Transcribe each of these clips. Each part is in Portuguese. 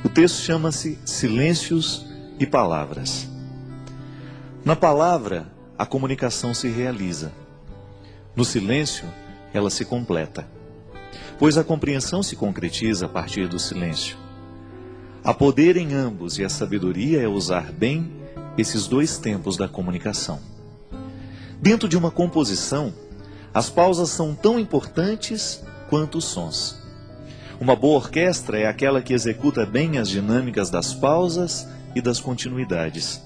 O texto chama-se Silêncios e Palavras. Na palavra, a comunicação se realiza. No silêncio, ela se completa. Pois a compreensão se concretiza a partir do silêncio. Há poder em ambos e a sabedoria é usar bem esses dois tempos da comunicação. Dentro de uma composição, as pausas são tão importantes quanto os sons. Uma boa orquestra é aquela que executa bem as dinâmicas das pausas e das continuidades.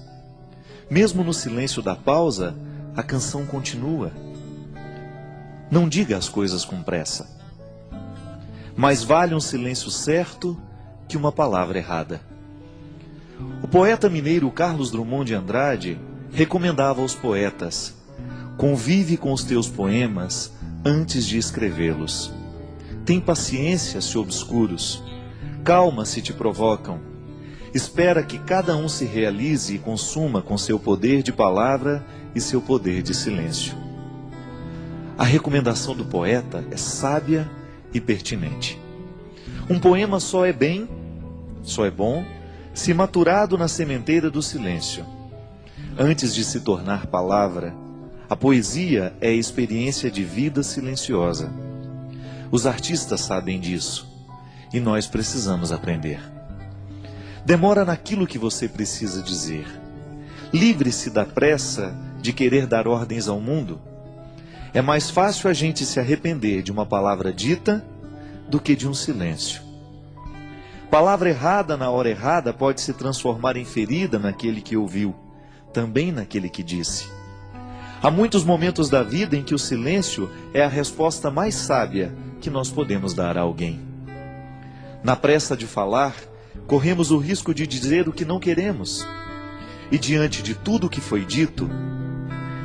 Mesmo no silêncio da pausa, a canção continua. Não diga as coisas com pressa. Mais vale um silêncio certo que uma palavra errada. O poeta mineiro Carlos Drummond de Andrade recomendava aos poetas: convive com os teus poemas antes de escrevê-los. Tem paciência se obscuros, calma se te provocam. Espera que cada um se realize e consuma com seu poder de palavra e seu poder de silêncio. A recomendação do poeta é sábia e pertinente. Um poema só é bom, se maturado na sementeira do silêncio. Antes de se tornar palavra, a poesia é experiência de vida silenciosa. Os artistas sabem disso, e nós precisamos aprender. Demora naquilo que você precisa dizer. Livre-se da pressa de querer dar ordens ao mundo. É mais fácil a gente se arrepender de uma palavra dita do que de um silêncio. Palavra errada na hora errada pode se transformar em ferida naquele que ouviu, também naquele que disse. Há muitos momentos da vida em que o silêncio é a resposta mais sábia que nós podemos dar a alguém. Na pressa de falar, corremos o risco de dizer o que não queremos. E diante de tudo o que foi dito,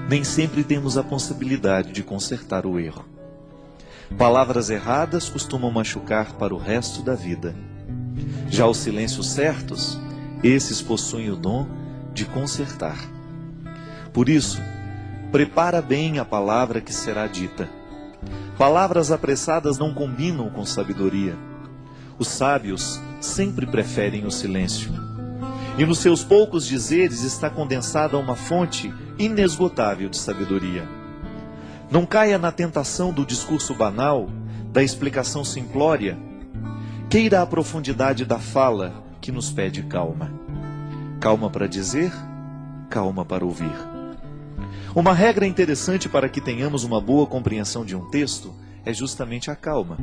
nem sempre temos a possibilidade de consertar o erro. Palavras erradas costumam machucar para o resto da vida. Já os silêncios certos, esses possuem o dom de consertar. Por isso, prepara bem a palavra que será dita. Palavras apressadas não combinam com sabedoria. Os sábios sempre preferem o silêncio. E nos seus poucos dizeres está condensada uma fonte inesgotável de sabedoria. Não caia na tentação do discurso banal, da explicação simplória. Queira a profundidade da fala que nos pede calma. Calma para dizer, calma para ouvir. Uma regra interessante para que tenhamos uma boa compreensão de um texto é justamente a calma.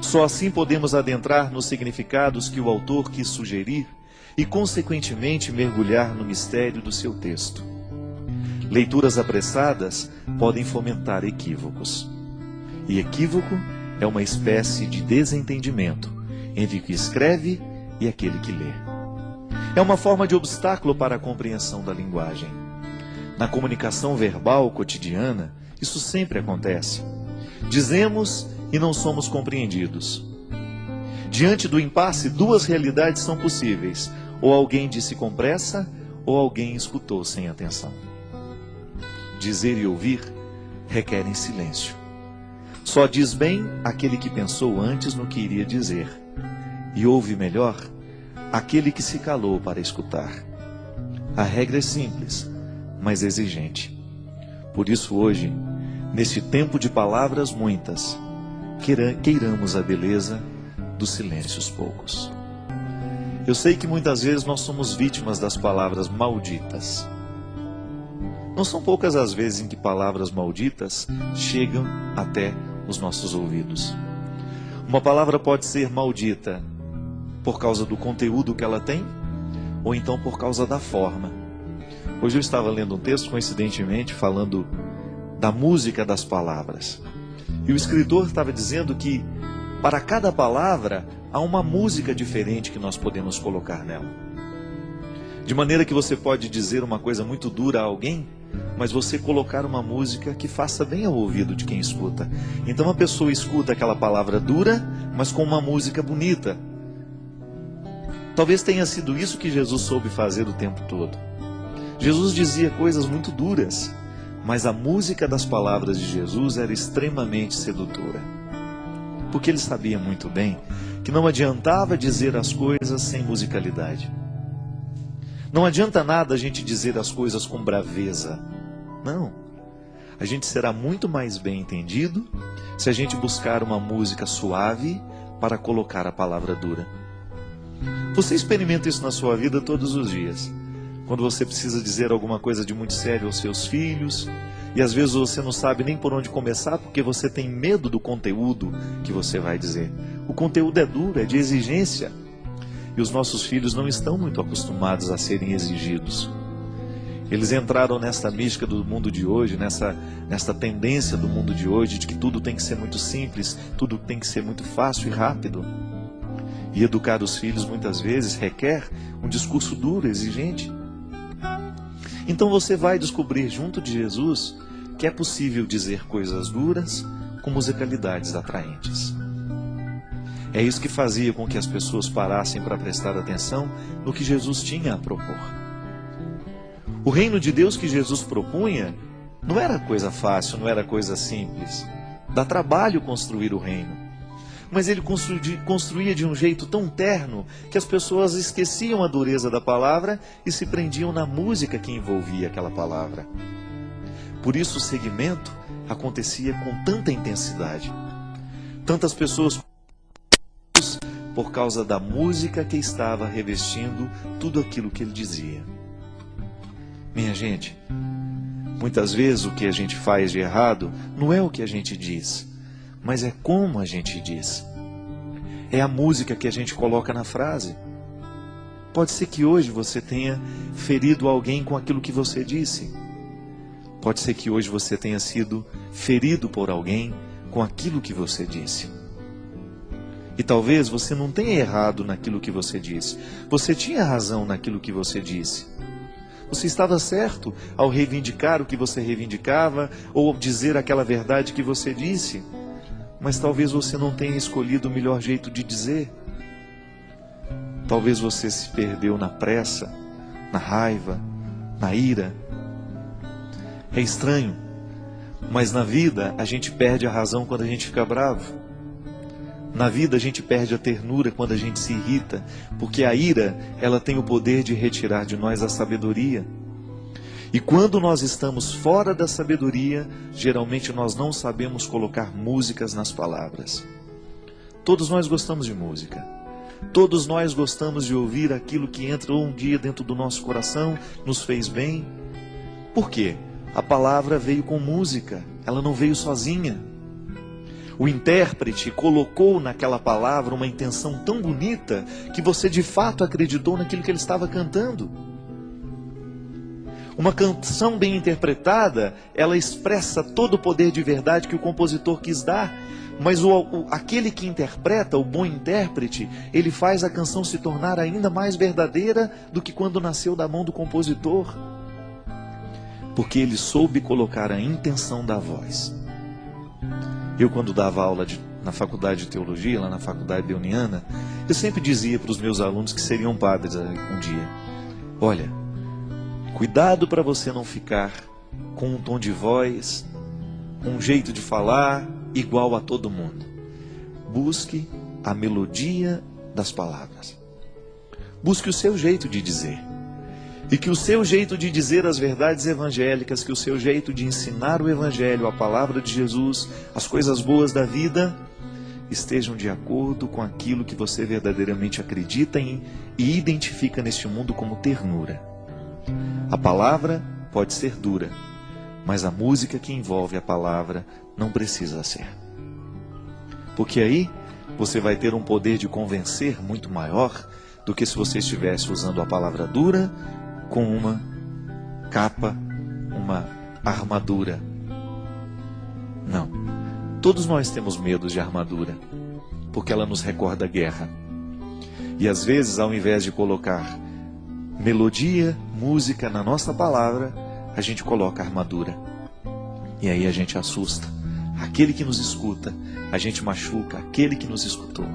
Só assim podemos adentrar nos significados que o autor quis sugerir e, consequentemente, mergulhar no mistério do seu texto. Leituras apressadas podem fomentar equívocos. E equívoco é uma espécie de desentendimento entre o que escreve e aquele que lê. É uma forma de obstáculo para a compreensão da linguagem. Na comunicação verbal cotidiana, isso sempre acontece. Dizemos e não somos compreendidos. Diante do impasse, duas realidades são possíveis. Ou alguém disse com pressa, ou alguém escutou sem atenção. Dizer e ouvir requerem silêncio. Só diz bem aquele que pensou antes no que iria dizer. E ouve melhor aquele que se calou para escutar. A regra é simples, mas exigente. Por isso hoje, neste tempo de palavras muitas, queiramos a beleza dos silêncios poucos. Eu sei que muitas vezes nós somos vítimas das palavras malditas. Não são poucas as vezes em que palavras malditas chegam até os nossos ouvidos. Uma palavra pode ser maldita por causa do conteúdo que ela tem, ou então por causa da forma. Hoje eu estava lendo um texto, coincidentemente, falando da música das palavras. E o escritor estava dizendo que para cada palavra há uma música diferente que nós podemos colocar nela. De maneira que você pode dizer uma coisa muito dura a alguém, mas você colocar uma música que faça bem ao ouvido de quem escuta. Então a pessoa escuta aquela palavra dura, mas com uma música bonita. Talvez tenha sido isso que Jesus soube fazer o tempo todo. Jesus dizia coisas muito duras, mas a música das palavras de Jesus era extremamente sedutora. Porque ele sabia muito bem que não adiantava dizer as coisas sem musicalidade. Não adianta nada a gente dizer as coisas com braveza. Não. A gente será muito mais bem entendido se a gente buscar uma música suave para colocar a palavra dura. Você experimenta isso na sua vida todos os dias. Quando você precisa dizer alguma coisa de muito sério aos seus filhos, e às vezes você não sabe nem por onde começar porque você tem medo do conteúdo que você vai dizer. O conteúdo é duro, é de exigência. E os nossos filhos não estão muito acostumados a serem exigidos. Eles entraram nesta mística do mundo de hoje, nessa tendência do mundo de hoje, de que tudo tem que ser muito simples, tudo tem que ser muito fácil e rápido. E educar os filhos muitas vezes requer um discurso duro, exigente. Então você vai descobrir junto de Jesus que é possível dizer coisas duras com musicalidades atraentes. É isso que fazia com que as pessoas parassem para prestar atenção no que Jesus tinha a propor. O reino de Deus que Jesus propunha não era coisa fácil, não era coisa simples. Dá trabalho construir o reino. Mas ele construía de um jeito tão terno que as pessoas esqueciam a dureza da palavra e se prendiam na música que envolvia aquela palavra. Por isso o seguimento acontecia com tanta intensidade. Tantas pessoas por causa da música que estava revestindo tudo aquilo que ele dizia. Minha gente, muitas vezes o que a gente faz de errado não é o que a gente diz, mas é como a gente diz. É a música que a gente coloca na frase. Pode ser que hoje você tenha ferido alguém com aquilo que você disse. Pode ser que hoje você tenha sido ferido por alguém com aquilo que você disse. E talvez você não tenha errado naquilo que você disse. Você tinha razão naquilo que você disse. Você estava certo ao reivindicar o que você reivindicava ou dizer aquela verdade que você disse. Mas talvez você não tenha escolhido o melhor jeito de dizer. Talvez você se perdeu na pressa, na raiva, na ira. É estranho, mas na vida a gente perde a razão quando a gente fica bravo. Na vida a gente perde a ternura quando a gente se irrita, porque a ira, ela tem o poder de retirar de nós a sabedoria. E quando nós estamos fora da sabedoria, geralmente nós não sabemos colocar músicas nas palavras. Todos nós gostamos de música. Todos nós gostamos de ouvir aquilo que entrou um dia dentro do nosso coração, nos fez bem. Por quê? A palavra veio com música, ela não veio sozinha. O intérprete colocou naquela palavra uma intenção tão bonita que você de fato acreditou naquilo que ele estava cantando. Uma canção bem interpretada, ela expressa todo o poder de verdade que o compositor quis dar. Mas aquele que interpreta, o bom intérprete, ele faz a canção se tornar ainda mais verdadeira do que quando nasceu da mão do compositor. Porque ele soube colocar a intenção da voz. Eu, quando dava aula na faculdade de teologia, lá na faculdade leoniana, eu sempre dizia para os meus alunos que seriam padres um dia: olha, cuidado para você não ficar com um tom de voz, um jeito de falar igual a todo mundo. Busque a melodia das palavras. Busque o seu jeito de dizer. E que o seu jeito de dizer as verdades evangélicas, que o seu jeito de ensinar o evangelho, a palavra de Jesus, as coisas boas da vida, estejam de acordo com aquilo que você verdadeiramente acredita em e identifica neste mundo como ternura. A palavra pode ser dura, mas a música que envolve a palavra não precisa ser. Porque aí você vai ter um poder de convencer muito maior do que se você estivesse usando a palavra dura com uma capa, uma armadura. Não. Todos nós temos medo de armadura, porque ela nos recorda a guerra. E às vezes, ao invés de colocar melodia, música na nossa palavra, a gente coloca armadura. E aí a gente assusta aquele que nos escuta, a gente machuca aquele que nos escutou.